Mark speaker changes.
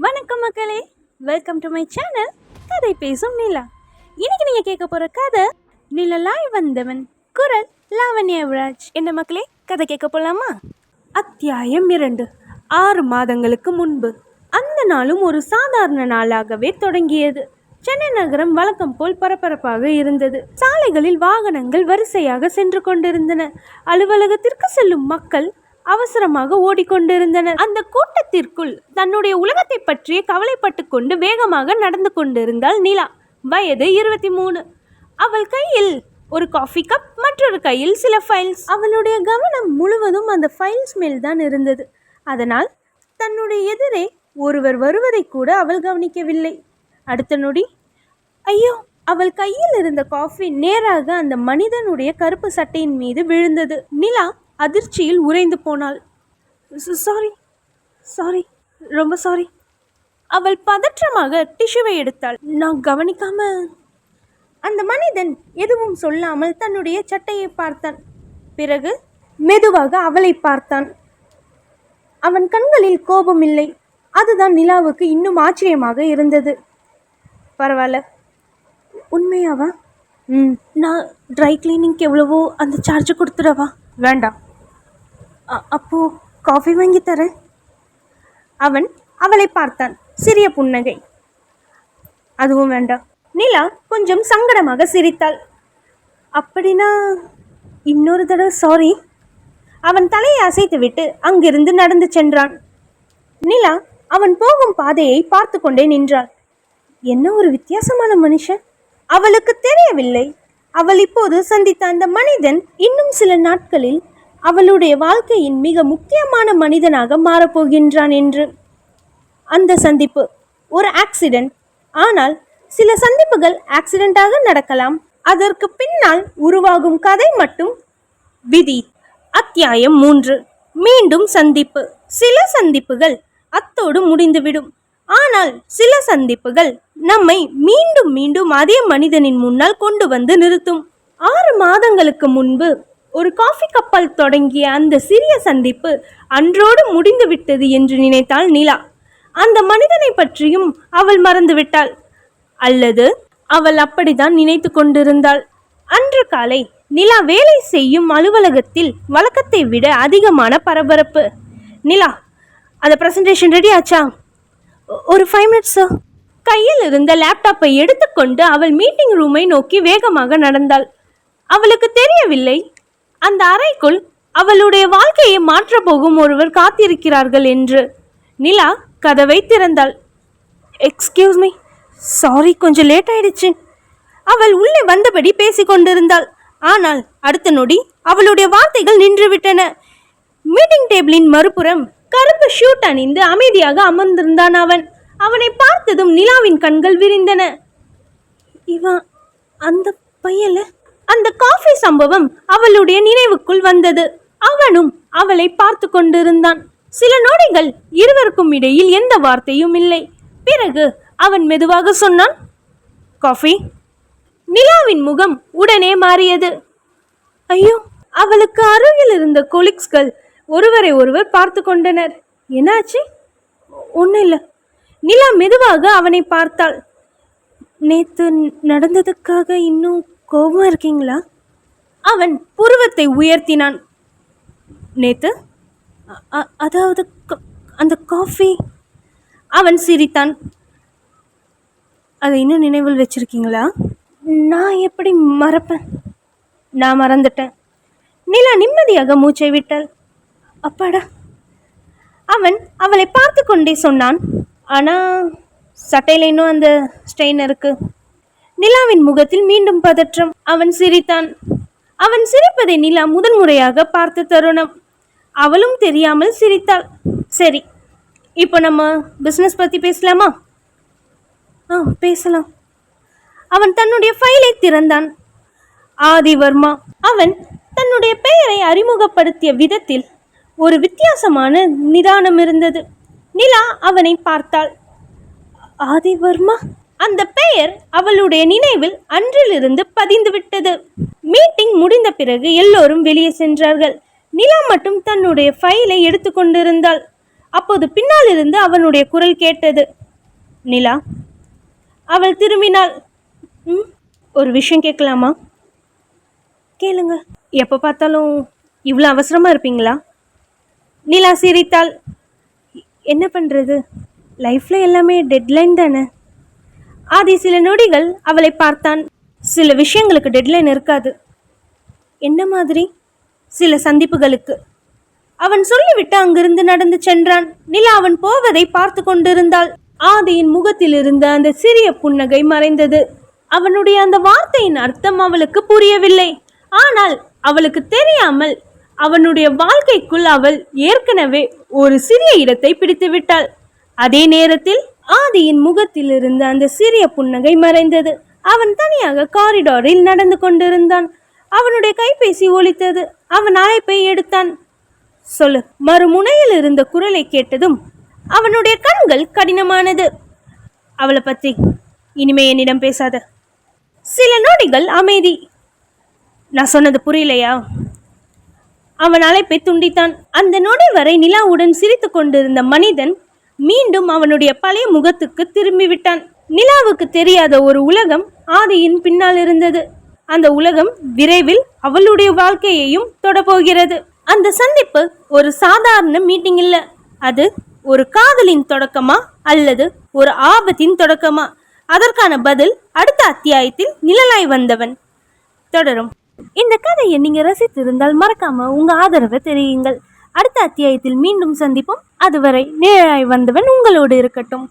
Speaker 1: வணக்கம் மக்களே, welcome to my channel கதை பேசும் நிலா. இன்னைக்கு நீங்க கேட்க போற கதை நிழலாய் வந்தவன், குரல் லாவண்யா யுவராஜ். என்ன மக்களே, கதை கேட்க போலாமா? அத்தியாயம் 2. 6 மாதங்களுக்கு முன்பு. அந்த நாளும் ஒரு சாதாரண நாளாகவே தொடங்கியது. சென்னை நகரம் வழக்கம் போல் பரபரப்பாக இருந்தது. சாலைகளில் வாகனங்கள் வரிசையாக சென்று கொண்டிருந்தன. அலுவலகத்திற்கு செல்லும் மக்கள் அவசரமாக ஓடிக்கொண்டிருந்தனர். அந்த கூட்டத்திற்குள் தன்னுடைய உலகத்தை பற்றிய கவலைப்பட்டு கொண்டு வேகமாக நடந்து கொண்டிருந்தாள் நிலா. வயது 23. அவள் கையில் ஒரு காஃபி கப், மற்றொரு கையில் சில ஃபைல்ஸ். அவளுடைய கவனம் முழுவதும் அந்த ஃபைல்ஸ் மேல் தான் இருந்தது. அதனால் தன்னுடைய எதிரே ஒருவர் வருவதை கூட அவள் கவனிக்கவில்லை. அடுத்த நொடி, ஐயோ! அவள் கையில் இருந்த காஃபி நேராக அந்த மனிதனுடைய கருப்பு சட்டையின் மீது விழுந்தது. நிலா அதிர்ச்சியில் உறைந்து போனாள். சாரி சாரி ரொம்ப சாரி. அவள் பதற்றமாக டிஷ்யூவை எடுத்தாள். நான் கவனிக்காம. அந்த மனிதன் எதுவும் சொல்லாமல் தன்னுடைய சட்டையை பார்த்தான். பிறகு மெதுவாக அவளை பார்த்தான். அவன் கண்களில் கோபம் இல்லை. அதுதான் நிலாவுக்கு இன்னும் ஆச்சரியமாக இருந்தது. பரவாயில்ல, உண்மையாவா? நான் ட்ரை கிளீனிங்க்கு எவ்வளவோ அந்த சார்ஜ் கொடுத்துடவா? வேண்டாம். அப்போ காஃபி வாங்கி தரேன். அவன் அவளை பார்த்தான். சிறிய புன்னகை. அதுவும் வேண்டாம். நிலா கொஞ்சம் சங்கடமாக சிரித்தாள். அப்படின்னா இன்னொரு தடவை சாரி. அவன் தலையை அசைத்துவிட்டு அங்கிருந்து நடந்து சென்றான். நிலா அவன் போகும் பாதையை பார்த்து கொண்டே நின்றாள். என்ன ஒரு வித்தியாசமான மனுஷன். அவளுக்கு தெரியவில்லை, அவள் இப்போது சந்தித்த அந்த மனிதன் இன்னும் சில நாட்களில் அவளுடைய வாழ்க்கையின் மிக முக்கியமான மனிதனாக மாறப்போகின்றான் என்று. அந்த சந்திப்பு ஒரு ஆக்சிடென்ட். ஆனால் சில சந்திப்புகள் ஆக்சிடென்ட்டாக நடக்கலாம். அதற்கு பின்னால் உருவாகும் கதை மட்டும் விதி. அத்தியாயம் 3. மீண்டும் சந்திப்பு. சில சந்திப்புகள் அத்தோடு முடிந்துவிடும். ஆனால் சில சந்திப்புகள் நம்மை மீண்டும் மீண்டும் அதே மனிதனின் முன்னால் கொண்டு வந்து நிறுத்தும். 6 மாதங்களுக்கு முன்பு ஒரு காஃபி கப்பால் தொடங்கிய அந்த சிறிய சந்திப்பு அன்றோடு முடிந்து விட்டது என்று நினைத்தாள் நிலா. அந்த மனிதனை பற்றியும் அவள் மறந்துவிட்டாள். அல்லது அவள் அப்படித்தான் நினைத்து கொண்டிருந்தாள். அன்று காலை நிலா வேலை செய்யும் அலுவலகத்தில் வழக்கத்தை விட அதிகமான பரபரப்பு. நிலா, அந்த பிரசன்டேஷன் ரெடி ஆச்சா? ஒரு 5 minutes சார். கையில் இருந்த லேப்டாப்பை எடுத்துக்கொண்டு அவள் மீட்டிங் ரூமை நோக்கி வேகமாக நடந்தாள். அவளுக்கு தெரியவில்லை, அந்த அறைக்குள் அவளுடைய வாழ்க்கையை மாற்றப் போகும் ஒருவர் காத்திருக்கிறார்கள் என்று. நிலா கதவை திறந்தாள். எக்ஸ்கியூஸ் மீ, சாரி, கொஞ்சம் லேட் ஆயிடுச்சு. அவள் உள்ளே வந்தபடி பேசிக்கொண்டிருந்தாள். ஆனால் அடுத்த நொடி அவளுடைய வார்த்தைகள் நின்றுவிட்டன. மீட்டிங் டேபிளின் மறுபுறம் கருப்பு ஷூட் அணிந்து அமைதியாக அமர்ந்திருந்தான் அவன். அவனை பார்த்ததும் நிலாவின் கண்கள் விரிந்தன. இவன் அந்த பையல? அந்த காஃபி சம்பவம் அவளுடைய நினைவுக்குள் வந்தது. அவனும் அவளை பார்த்து கொண்டிருந்தான். சில நொடிகள் இருவருக்கும் இடையில் எந்த வார்த்தையும் இல்லை. பிறகு அவன் மெதுவாக சொன்னான், காஃபி. நிலாவின் முகம் உடனே மாறியது. ஐயோ! அவளுக்கு அருகில் இருந்த கொலீக்ஸ்கள் ஒருவரை ஒருவர் பார்த்து கொண்டனர். என்னாச்சு? ஒன்றும் இல்லை. நிலா மெதுவாக அவனை பார்த்தாள். நேத்து நடந்ததுக்காக இன்னும் கோபம் இருக்கீங்களா? அவன் புருவத்தை உயர்த்தினான். நேத்து? அதாவது அந்த காஃபி. அவன் சிரித்தான். அதை இன்னும் நினைவில் வச்சிருக்கீங்களா? நான் எப்படி மறப்பேன்? நான் மறந்துட்டேன். நிலா நிம்மதியாக மூச்சை விட்டாள். அப்பாடா. அவன் அவளை பார்த்து கொண்டே சொன்னான். ஆனால் சட்டையில் இன்னும் அந்த ஸ்டெயின் இருக்கு. நிலாவின் முகத்தில் மீண்டும் பதற்றம். அவன் சிரித்தான். அவன் சிரிப்பதை நிலா முதன்முறையாக பார்த்த தருணம். அவளும் தெரியாமல் சிரித்தாள். சரி, இப்போ நம்ம பிஸ்னஸ் பற்றி பேசலாமா? பேசலாம். அவன் தன்னுடைய ஃபைலை திறந்தான். ஆதி வர்மா. அவன் தன்னுடைய பெயரை அறிமுகப்படுத்திய விதத்தில் ஒரு வித்தியாசமான நிதானம் இருந்தது. நிலா அவனை பார்த்தாள். ஆதி வர்மா? அந்த பெயர் அவளுடைய நினைவில் அன்றிலிருந்து பதிந்துவிட்டது. மீட்டிங் முடிந்த பிறகு எல்லோரும் வெளியே சென்றார்கள். நிலா மட்டும் தன்னுடைய ஃபைலை எடுத்து கொண்டிருந்தாள். அப்போது பின்னால் இருந்து அவனுடைய குரல் கேட்டது. நிலா. அவள் திரும்பினாள். ஒரு விஷயம் கேட்கலாமா? கேளுங்க. எப்போ பார்த்தாலும் இவ்வளோ அவசரமாக இருப்பீங்களா? நிலா சிரித்தாள். என்ன பண்ணுறது, லைஃப்பில் எல்லாமே டெட்லைன் தானே. ஆதி சில நொடிகள் அவளை பார்த்தான். சில விஷயங்களுக்கு டெட்லைன் இருக்காது. என்ன மாதிரி? சில சந்திப்புகளுக்கு. அவன் சொல்லிவிட்டு அங்கிருந்து நடந்து சென்றான். நிலா அவன் போவதை பார்த்து கொண்டிருந்தாள். ஆதியின் முகத்தில் இருந்த அந்த சிறிய புன்னகை மறைந்தது. அவனுடைய அந்த வார்த்தையின் அர்த்தம் அவளுக்கு புரியவில்லை. ஆனால் அவளுக்கு தெரியாமல் அவனுடைய வாழ்க்கைக்குள் அவள் ஏற்கனவே ஒரு சிறிய இடத்தை பிடித்து விட்டாள். அதே நேரத்தில் ஆதியின் முகத்தில் இருந்த அந்த சிறிய புன்னகை மறைந்தது. அவன் தனியாக காரிடாரில் நடந்து கொண்டிருந்தான். அவனுடைய கைபேசி ஒலித்தது. அவன் அழைப்பை எடுத்தான். சொல்லு. மறுமுனையில் இருந்த குரலை கேட்டதும் அவனுடைய கண்கள் கடினமானது. அவளை பற்றி இனிமே என்னிடம் பேசாத. சில நொடிகள் அமைதி. நான் சொன்னது புரியலையா? அவன் அழைப்பை துண்டித்தான். அந்த நொடி வரை நிலாவுடன் சிரித்து கொண்டிருந்த மனிதன் மீண்டும் அவனுடைய பழைய முகத்துக்கு திரும்பிவிட்டான். நிலாவுக்கு தெரியாத ஒரு உலகம் ஆதியின் பின்னால் இருந்தது. அந்த உலகம் விரைவில் அவளுடைய வாழ்க்கையையும் தொடப்போகிறது. அந்த சந்திப்பு ஒரு சாதாரண மீட்டிங் இல்ல. அது ஒரு காதலின் தொடக்கமா அல்லது ஒரு ஆபத்தின் தொடக்கமா? அதற்கான பதில் அடுத்த அத்தியாயத்தில் நிழலாய் வந்தவன் தொடரும். இந்த கதையை நீங்க ரசித்திருந்தால் மறக்காம உங்க ஆதரவை தெரியுங்கள். அடுத்த அத்தியாயத்தில் மீண்டும் சந்திப்போம். அதுவரை நிழலாய் வந்தவன் உங்களோடு இருக்கட்டும்.